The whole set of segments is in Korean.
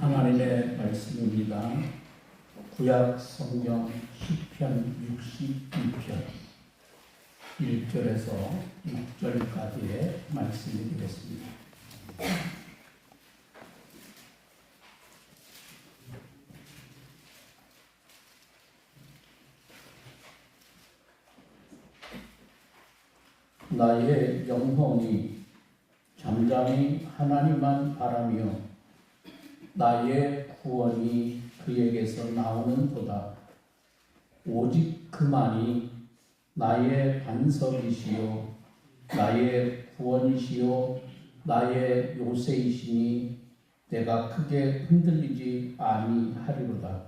하나님의 말씀입니다. 구약 성경 시편 62편 1절에서 6절까지의 말씀이 되겠습니다. 나의 영혼이 잠잠히 하나님만 바라며 나의 구원이 그에게서 나오는도다. 오직 그만이 나의 반석이시요 나의 구원이시요 나의 요새이시니 내가 크게 흔들리지 아니하리로다.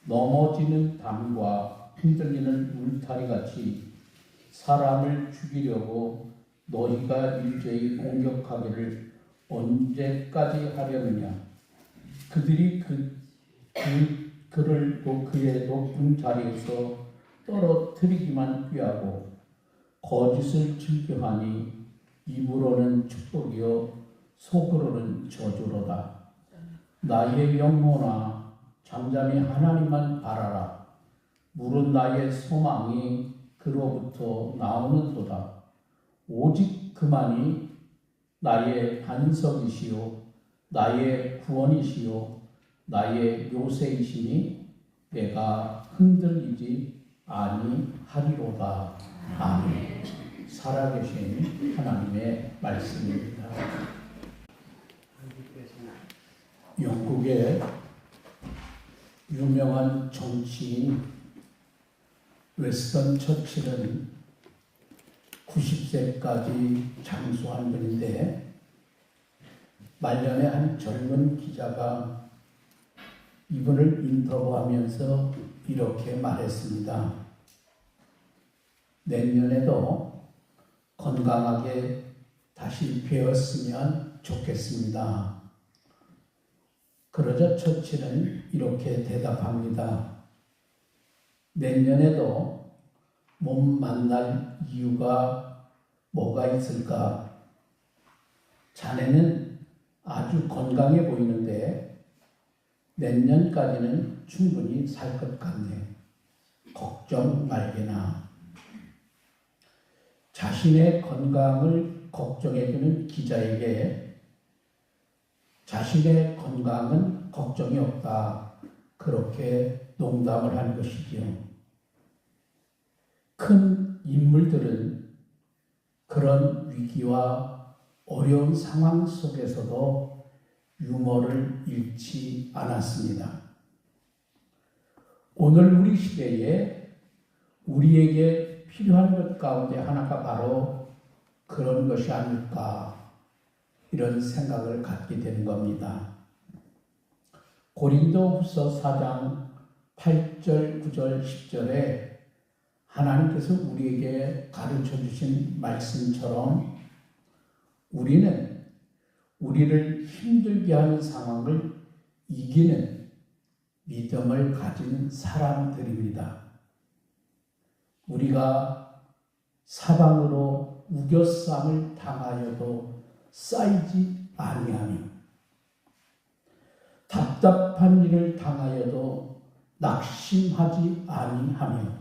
넘어지는 담과 흔들리는 울타리같이 사람을 죽이려고 너희가 일제히 공격하기를 언제까지 하려느냐. 그들이 그를 그의 높은 자리에서 떨어뜨리기만 꾀하고 거짓을 즐겨하니 입으로는 축복이요 속으로는 저주로다. 나의 영혼아 잠잠히 하나님만 바라라. 물은 나의 소망이 그로부터 나오는도다. 오직 그만이 나의 반석이시요 나의 구원이시요 나의 요새이시니 내가 흔들리지 아니하리로다. 아멘. 살아계신 하나님의 말씀입니다. 영국의 유명한 정치인 웨스턴 처칠은 90세까지 장수한 분인데 말년에 한 젊은 기자가 이분을 인터뷰하면서 이렇게 말했습니다. 내년에도 건강하게 다시 뵈었으면 좋겠습니다. 그러자 처칠은 이렇게 대답합니다. 내년에도 못 만날 이유가 뭐가 있을까? 자네는 아주 건강해 보이는데 내년까지는 충분히 살 것 같네. 걱정 말게나. 자신의 건강을 걱정해주는 기자에게 자신의 건강은 걱정이 없다. 그렇게 농담을 한 것이지요. 큰 인물들은 그런 위기와 어려운 상황 속에서도 유머를 잃지 않았습니다. 오늘 우리 시대에 우리에게 필요한 것 가운데 하나가 바로 그런 것이 아닐까 이런 생각을 갖게 되는 겁니다. 고린도후서 4장 8절, 9절, 10절에 하나님께서 우리에게 가르쳐 주신 말씀처럼 우리는 우리를 힘들게 하는 상황을 이기는 믿음을 가진 사람들입니다. 우리가 사방으로 우겨쌈을 당하여도 쌓이지 아니하며 답답한 일을 당하여도 낙심하지 아니하며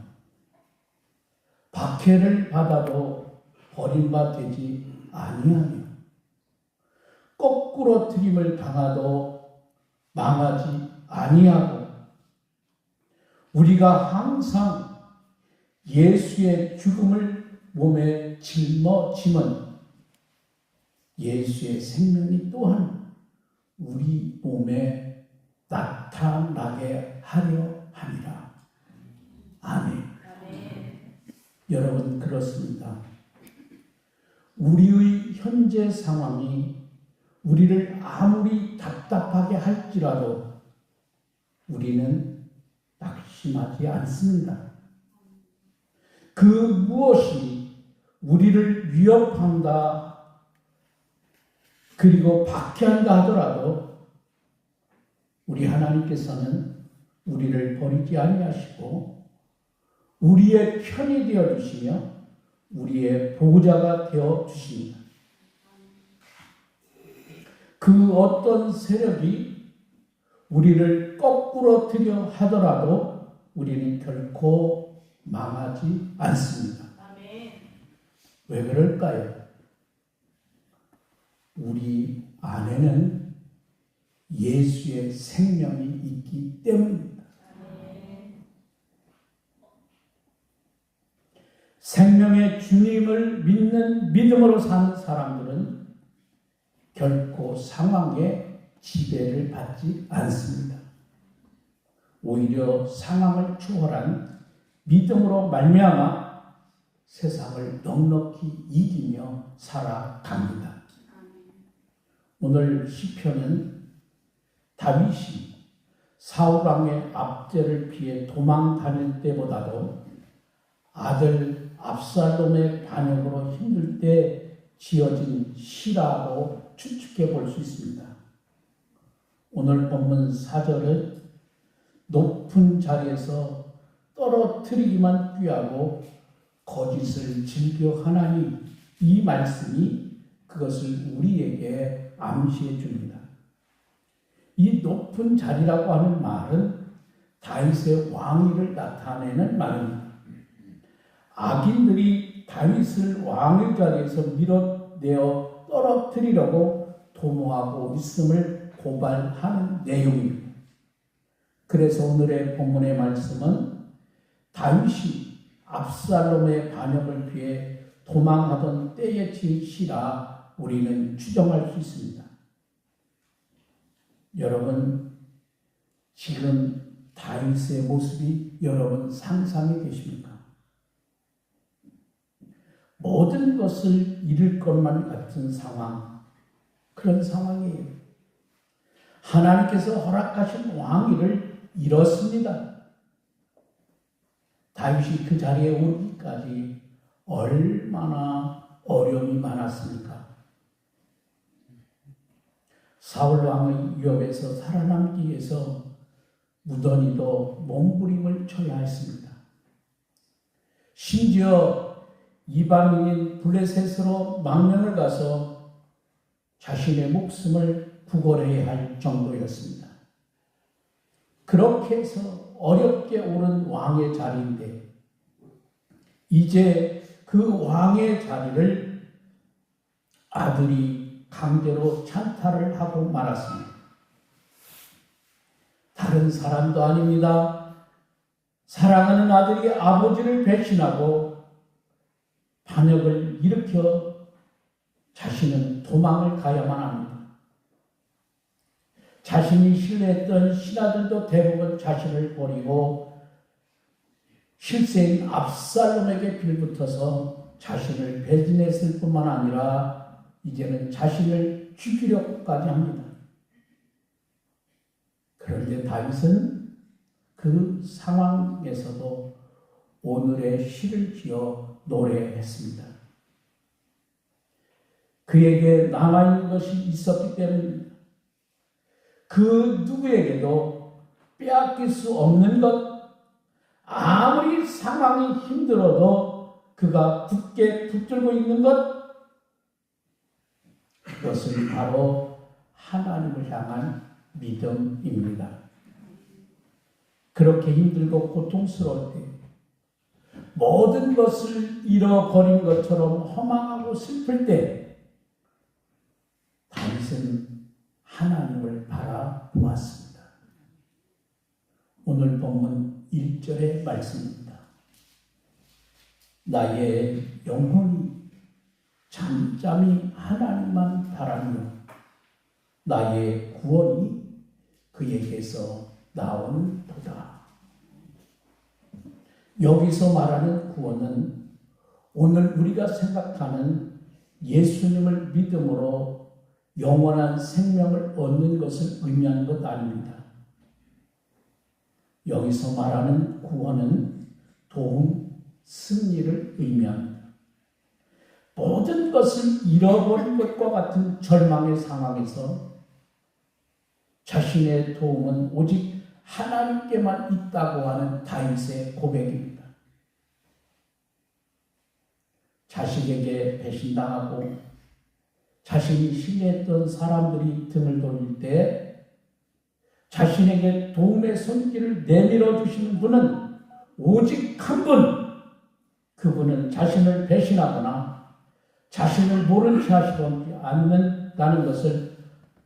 박해를 받아도 버림받지 아니하며 거꾸로 들임을 당하도 망하지 아니하고 우리가 항상 예수의 죽음을 몸에 짊어지면 예수의 생명이 또한 우리 몸에 나타나게 하려 함이라. 아멘. 여러분 그렇습니다. 우리의 현재 상황이 우리를 아무리 답답하게 할지라도 우리는 낙심하지 않습니다. 그 무엇이 우리를 위협한다 그리고 박해한다 하더라도 우리 하나님께서는 우리를 버리지 아니하시고 우리의 편이 되어 주시며 우리의 보호자가 되어 주십니다. 그 어떤 세력이 우리를 거꾸로 들여 하더라도 우리는 결코 망하지 않습니다. 아멘. 왜 그럴까요? 우리 안에는 예수의 생명이 있기 때문입니다. 생명의 주님을 믿는 믿음으로 사는 사람들은 결코 상황에 지배를 받지 않습니다. 오히려 상황을 초월한 믿음으로 말미암아 세상을 넉넉히 이기며 살아갑니다. 오늘 시편은 다윗이 사울 왕의 압제를 피해 도망 다닐 때보다도 아들 압살롬의 반역으로 힘들 때 지어진 시라고 추측해 볼 수 있습니다. 오늘 본문 4절은 높은 자리에서 떨어뜨리기만 꾀하고 거짓을 즐겨 하나니 이 말씀이 그것을 우리에게 암시해 줍니다. 이 높은 자리라고 하는 말은 다윗의 왕위를 나타내는 말입니다. 악인들이 다윗을 왕의 자리에서 밀어내어 떨어뜨리려고 도모하고 있음을 고발하는 내용입니다. 그래서 오늘의 본문의 말씀은 다윗이 압살롬의 반역을 피해 도망하던 때에 지은 시라 우리는 추정할 수 있습니다. 여러분, 지금 다윗의 모습이 여러분 상상이 되십니까? 모든 것을 잃을 것만 같은 상황, 그런 상황이에요. 하나님께서 허락하신 왕위를 잃었습니다. 다윗이 그 자리에 오르기까지 얼마나 어려움이 많았습니까? 사울 왕의 위협에서 살아남기 위해서 무던히도 몸부림을 쳐야 했습니다. 심지어 이방인인 블레셋으로 망명을 가서 자신의 목숨을 구걸해야 할 정도였습니다. 그렇게 해서 어렵게 오른 왕의 자리인데 이제 그 왕의 자리를 아들이 강제로 찬탈을 하고 말았습니다. 다른 사람도 아닙니다. 사랑하는 아들이 아버지를 배신하고 반역을 일으켜 자신은 도망을 가야만 합니다. 자신이 신뢰했던 신하들도 대부분 자신을 버리고 실세인 압살롬에게 빌붙어서 자신을 배신했을 뿐만 아니라 이제는 자신을 죽이려고까지 합니다. 그런데 다윗은 그 상황에서도 오늘의 시를 지어 노래했습니다. 그에게 남아있는 것이 있었기 때문입니다. 그 누구에게도 빼앗길 수 없는 것, 아무리 상황이 힘들어도 그가 굳게 붙들고 있는 것, 그것은 바로 하나님을 향한 믿음입니다. 그렇게 힘들고 고통스러울 때 모든 것을 잃어버린 것처럼 허망하고 슬플 때 다윗은 하나님을 바라보았습니다. 오늘 본문 1절의 말씀입니다. 나의 영혼이 잠잠히 하나님만 바라며 나의 구원이 그에게서 나오는 도다. 여기서 말하는 구원은 오늘 우리가 생각하는 예수님을 믿음으로 영원한 생명을 얻는 것을 의미하는 것 아닙니다. 여기서 말하는 구원은 도움, 승리를 의미합니다. 모든 것을 잃어버린 것과 같은 절망의 상황에서 자신의 도움은 오직 하나님께만 있다고 하는 다윗의 고백입니다. 자식에게 배신당하고 자신이 신뢰했던 사람들이 등을 돌릴 때 자신에게 도움의 손길을 내밀어 주시는 분은 오직 한 분, 그분은 자신을 배신하거나 자신을 모른 채 하시지 않는다는 것을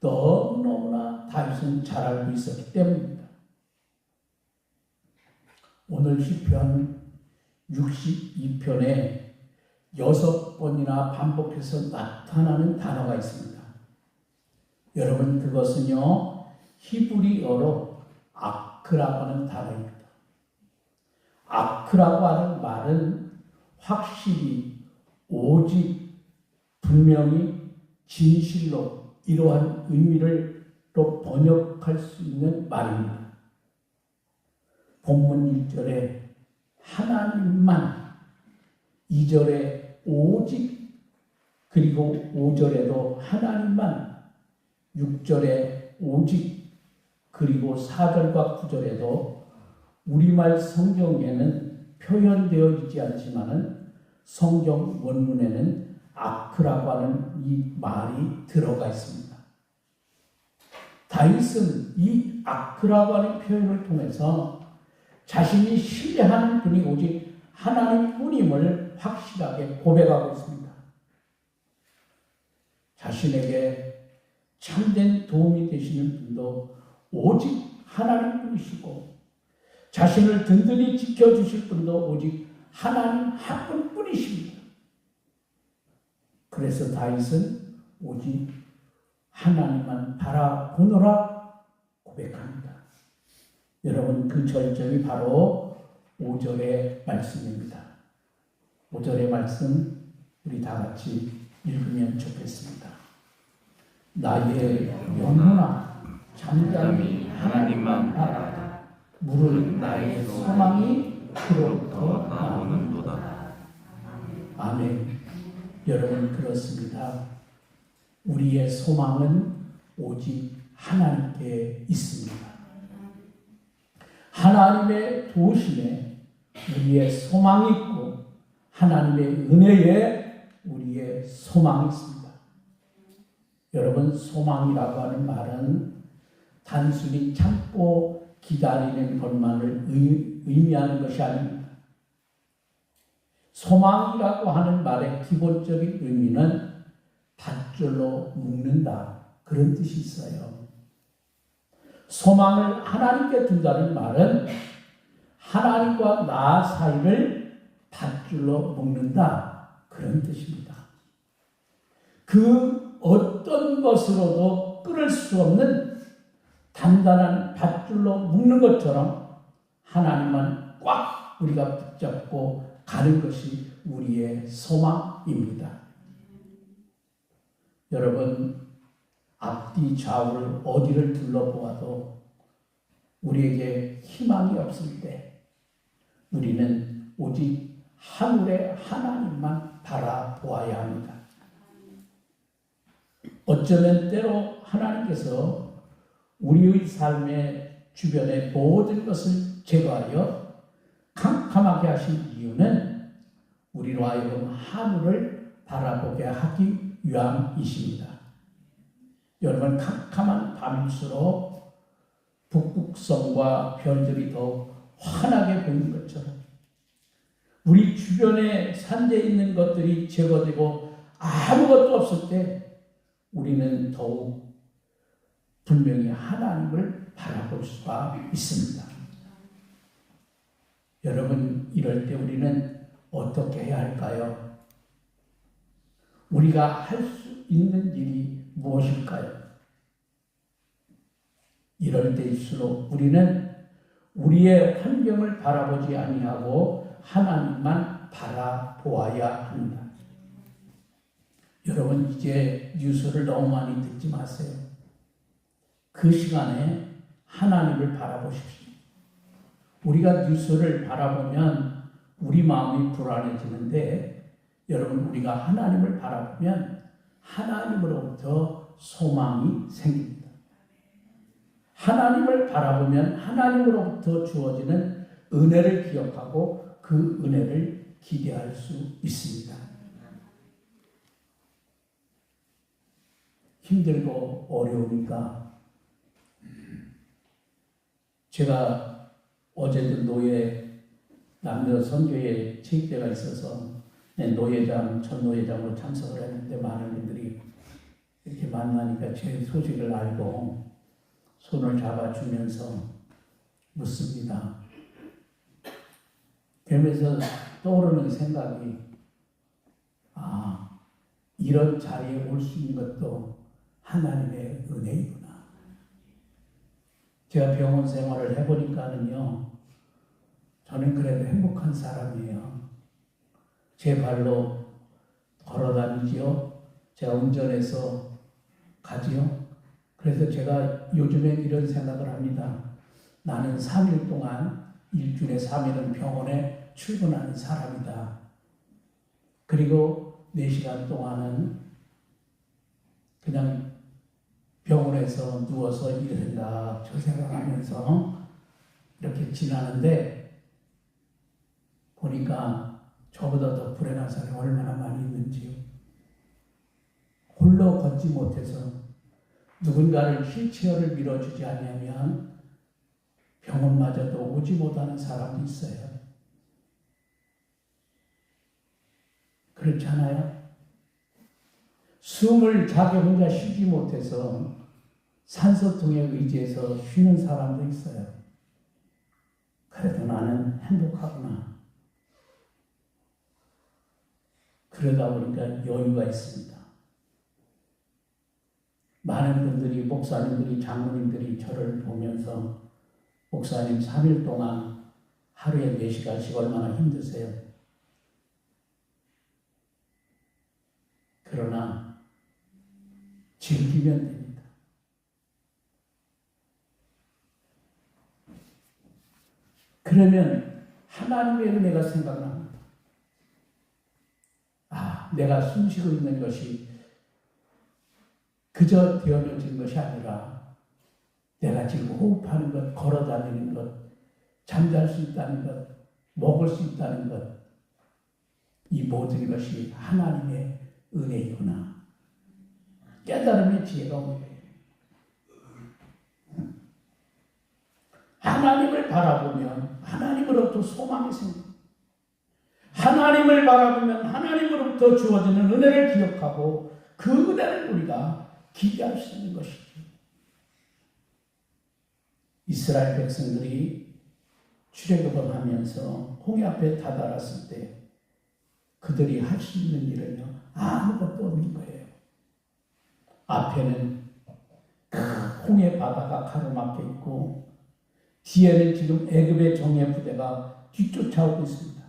너무너무나 다윗은 잘 알고 있었기 때문입니다. 오늘 시편 62편에 6번이나 반복해서 나타나는 단어가 있습니다. 여러분, 그것은요, 히브리어로 아크라고 하는 단어입니다. 아크라고 하는 말은 확실히, 오직, 분명히, 진실로 이러한 의미를 또 번역할 수 있는 말입니다. 본문 1절에 하나님만, 2절에 오직, 그리고 5절에도 하나님만, 6절에 오직, 그리고 4절과 9절에도 우리말 성경에는 표현되어 있지 않지만은 성경 원문에는 아크라고 하는 이 말이 들어가 있습니다. 다윗은 이 아크라고 하는 표현을 통해서 자신이 신뢰하는 분이 오직 하나님뿐임을 확실하게 고백하고 있습니다. 자신에게 참된 도움이 되시는 분도 오직 하나님뿐이시고, 자신을 든든히 지켜주실 분도 오직 하나님 한 분뿐이십니다. 그래서 다윗은 오직 하나님만 바라보노라 고백합니다. 여러분, 그 절정이 바로 5절의 말씀입니다. 5절의 말씀 우리 다 같이 읽으면 좋겠습니다. 나의 영혼아 잠잠히 하나님만 바라라. 물은 나의 소망이 그로부터 나오는도다. 아멘. 여러분, 그렇습니다. 우리의 소망은 오직 하나님께 있습니다. 하나님의 도우심에 우리의 소망이 있고, 하나님의 은혜에 우리의 소망이 있습니다. 여러분, 소망이라고 하는 말은 단순히 참고 기다리는 것만을 의미하는 것이 아닙니다. 소망이라고 하는 말의 기본적인 의미는 밧줄로 묶는다, 그런 뜻이 있어요. 소망을 하나님께 둔다는 말은 하나님과 나 사이를 밧줄로 묶는다, 그런 뜻입니다. 그 어떤 것으로도 끊을 수 없는 단단한 밧줄로 묶는 것처럼 하나님만 꽉 우리가 붙잡고 가는 것이 우리의 소망입니다. 여러분, 앞뒤 좌우를 어디를 둘러보아도 우리에게 희망이 없을 때 우리는 오직 하늘의 하나님만 바라보아야 합니다. 어쩌면 때로 하나님께서 우리의 삶의 주변의 모든 것을 제거하여 캄캄하게 하신 이유는 우리로 하여금 하늘을 바라보게 하기 위함이십니다. 여러분, 캄캄한 밤일수록 북극성과 별들이 더욱 환하게 보이는 것처럼 우리 주변에 산재에 있는 것들이 제거되고 아무것도 없을 때 우리는 더욱 분명히 하나님을 바라볼 수가 있습니다. 여러분, 이럴 때 우리는 어떻게 해야 할까요? 우리가 할 수 있는 일이 무엇일까요? 이럴 때일수록 우리는 우리의 환경을 바라보지 아니하고 하나님만 바라보아야 합니다. 여러분, 이제 뉴스를 너무 많이 듣지 마세요. 그 시간에 하나님을 바라보십시오. 우리가 뉴스를 바라보면 우리 마음이 불안해지는데, 여러분, 우리가 하나님을 바라보면 하나님으로부터 소망이 생깁니다. 하나님을 바라보면 하나님으로부터 주어지는 은혜를 기억하고 그 은혜를 기대할 수 있습니다. 힘들고 어려우니까 제가 어제도 노예 남녀 선교회 체육대가 있어서 노예장, 전 노예장으로 참석을 했는데 많은 분들이 이렇게 만나니까 제 소식을 알고 손을 잡아주면서 묻습니다. 그러면서 떠오르는 생각이, 이런 자리에 올 수 있는 것도 하나님의 은혜이구나. 제가 병원 생활을 해보니까는요, 저는 그래도 행복한 사람이에요. 제 발로 걸어 다니지요. 제가 운전해서 가지요. 그래서 제가 요즘엔 이런 생각을 합니다. 나는 3일 동안 일주일에 3일은 병원에 출근하는 사람이다. 그리고 4시간 동안은 그냥 병원에서 누워서 이 생각 저 생각하면서 이렇게 지나는데, 보니까 저보다 더 불행한 사람이 얼마나 많이 있는지요. 홀로 걷지 못해서 누군가를 휠체어를 밀어주지 않으면 병원마저도 오지 못하는 사람도 있어요. 그렇지 않아요? 숨을 자기 혼자 쉬지 못해서 산소통에 의지해서 쉬는 사람도 있어요. 그래도 나는 행복하구나. 그러다 보니까 여유가 있습니다. 많은 분들이, 목사님들이, 장로님들이 저를 보면서 목사님 3일 동안 하루에 4시간씩 얼마나 힘드세요? 그러나 즐기면 됩니다. 그러면 하나님의 은혜가 생각납니다. 내가 숨쉬고 있는 것이 그저 되어진 것이 아니라 내가 지금 호흡하는 것, 걸어다니는 것, 잠잘 수 있다는 것, 먹을 수 있다는 것, 이 모든 것이 하나님의 은혜이구나. 깨달음의 지혜가 옵니다. 하나님을 바라보면 하나님으로부터 소망이 생깁니다. 하나님을 바라보면 하나님으로부터 주어지는 은혜를 기억하고 그 은혜를 우리가 기대할 수 있는 것이죠. 이스라엘 백성들이 출애굽을 하면서 홍해 앞에 다다랐을 때 그들이 할 수 있는 일은요, 아무것도 없는 거예요. 앞에는 큰 홍해 바다가 가로막혀 있고 뒤에는 지금 애굽의 정예 부대가 뒤쫓아오고 있습니다.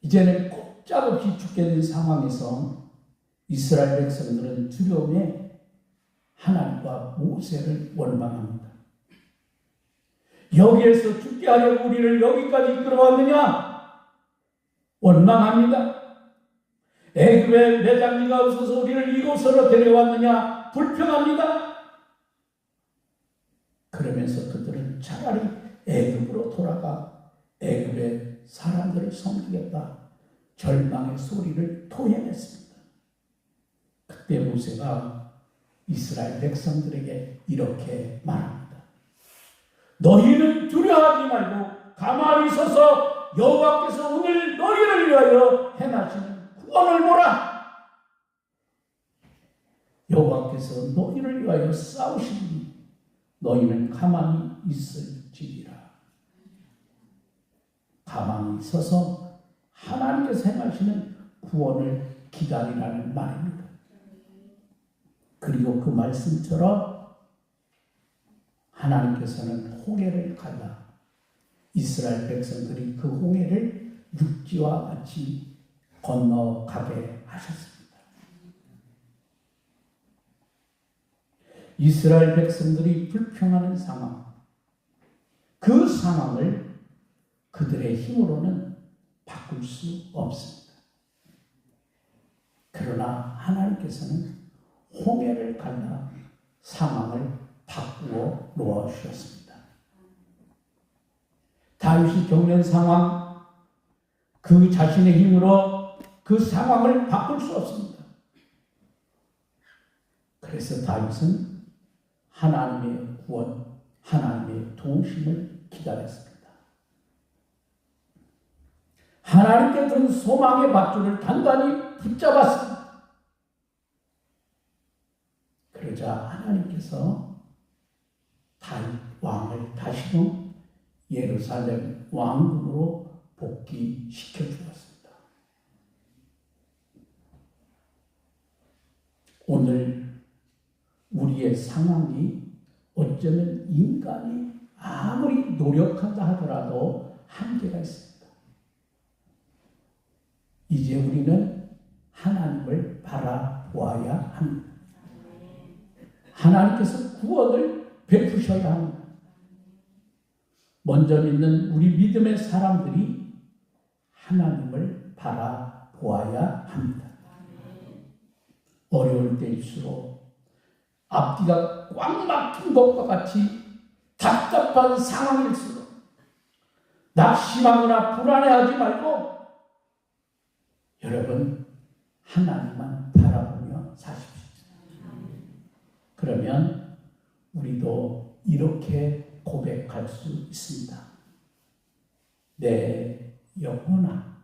이제는 꼼짝없이 죽게 된 상황에서 이스라엘 백성들은 두려움에 하나님과 모세를 원망합니다. 여기에서 죽게 하려고 우리를 여기까지 이끌어왔느냐? 원망합니다. 애굽에 매장리가 없어서 우리를 이곳으로 데려왔느냐? 불평합니다. 그러면서 그들은 차라리 애굽으로 돌아가 애굽의 사람들을 섬기겠다. 절망의 소리를 토해냈습니다. 그때 모세가 이스라엘 백성들에게 이렇게 말합니다. 너희는 두려워하지 말고 가만히 서서 여호와께서 오늘 너희를 위하여 행하시는 구원을 보라. 여호와께서 너희를 위하여 싸우시니 너희는 가만히 있을지니라. 가만히 서서 하나님께서 행하시는 구원을 기다리라는 말입니다. 그리고 그 말씀처럼 하나님께서는 홍해를 갈라 이스라엘 백성들이 그 홍해를 육지와 같이 건너가게 하셨습니다. 이스라엘 백성들이 불평하는 상황, 그 상황을 그들의 힘으로는 바꿀 수 없습니다. 그러나 하나님께서는 홍해를 갈라 상황을 바꾸어 놓아 주셨습니다. 다윗이 겪는 상황, 그 자신의 힘으로 그 상황을 바꿀 수 없습니다. 그래서 다윗은 하나님의 구원, 하나님의 도우심을 기다렸습니다. 하나님께 든 소망의 밧줄을 단단히 붙잡았습니다. 그러자 하나님께서 다윗 왕을 다시금 예루살렘 왕궁으로 복귀시켜 주었습니다. 오늘 우리의 상황이 어쩌면 인간이 아무리 노력한다 하더라도 한계가 있습니다. 이제 우리는 하나님을 바라보아야 합니다. 하나님께서 구원을 베푸셔야 합니다. 먼저 믿는 우리 믿음의 사람들이 하나님을 바라보아야 합니다. 어려울 때일수록 앞뒤가 꽉 막힌 것과 같이 답답한 상황일수록 낙심하거나 불안해하지 말고 여러분 하나님만 바라보며 사십시오. 그러면 우리도 이렇게 고백할 수 있습니다. 내 영혼아,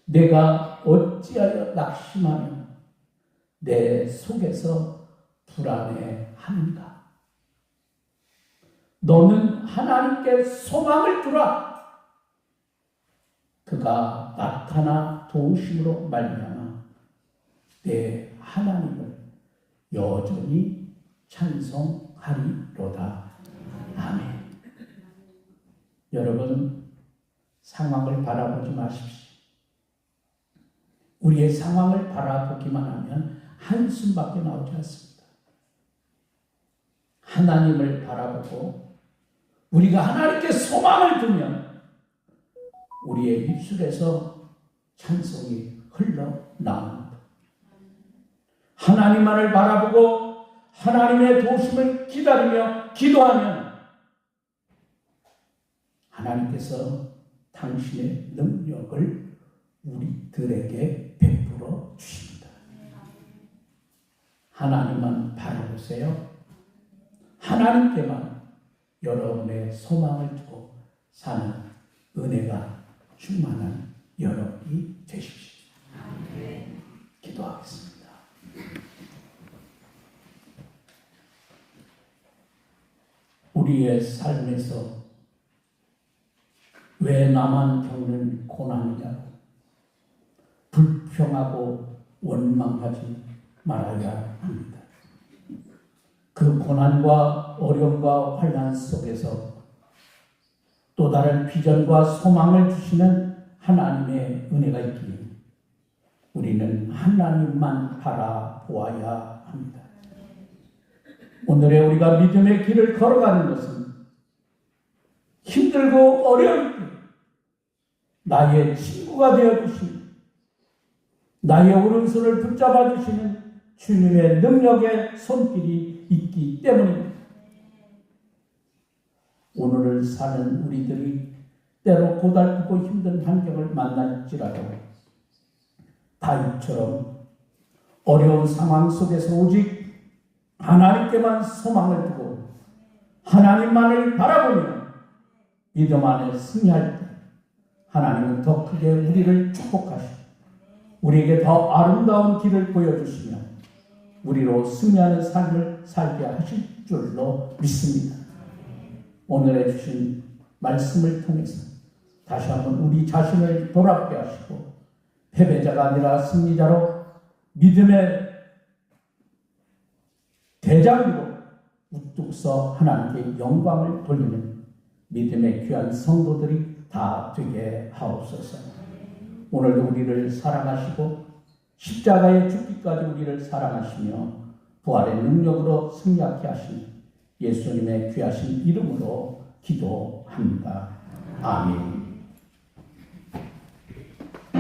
내가 어찌하여 낙심하며 내 속에서 불안해하는가? 너는 하나님께 소망을 두라. 그가 나타나 도우심으로 말미암아 내 하나님을 여전히 찬송하리로다. 아멘. 여러분, 상황을 바라보지 마십시오. 우리의 상황을 바라보기만 하면 한숨밖에 나오지 않습니다. 하나님을 바라보고 우리가 하나님께 소망을 두면 우리의 입술에서 찬송이 흘러나옵니다. 하나님만을 바라보고 하나님의 도우심을 기다리며 기도하면 하나님께서 당신의 능력을 우리들에게 베풀어 주십니다. 하나님만 바라보세요. 하나님께만 여러분의 소망을 두고 사는 은혜가 충만한 여러분이 되십시오. 기도하겠습니다. 우리의 삶에서 왜 나만 겪는 고난이냐고 불평하고 원망하지 말아야 합니다. 그 고난과 어려움과 환난 속에서 또 다른 비전과 소망을 주시는 하나님의 은혜가 있기에 우리는 하나님만 바라보아야 합니다. 오늘의 우리가 믿음의 길을 걸어가는 것은 힘들고 어려울 때 나의 친구가 되어주시는 나의 오른손을 붙잡아 주시는 주님의 능력의 손길이 있기 때문입니다. 오늘을 사는 우리들이 때로 고달프고 힘든 환경을 만날지라도 다윗처럼 어려운 상황 속에서 오직 하나님께만 소망을 두고 하나님만을 바라보며 믿음 안에 승리할 때 하나님은 더 크게 우리를 축복하시고 우리에게 더 아름다운 길을 보여주시며 우리로 승리하는 삶을 살게 하실 줄로 믿습니다. 오늘 해주신 말씀을 통해서 다시 한번 우리 자신을 돌아보게 하시고 패배자가 아니라 승리자로 믿음의 대장으로 우뚝 서 하나님께 영광을 돌리는 믿음의 귀한 성도들이 다 되게 하옵소서. 오늘도 우리를 사랑하시고 십자가의 죽기까지 우리를 사랑하시며 부활의 능력으로 승리하게 하신 예수님의 귀하신 이름으로 기도합니다. 아멘.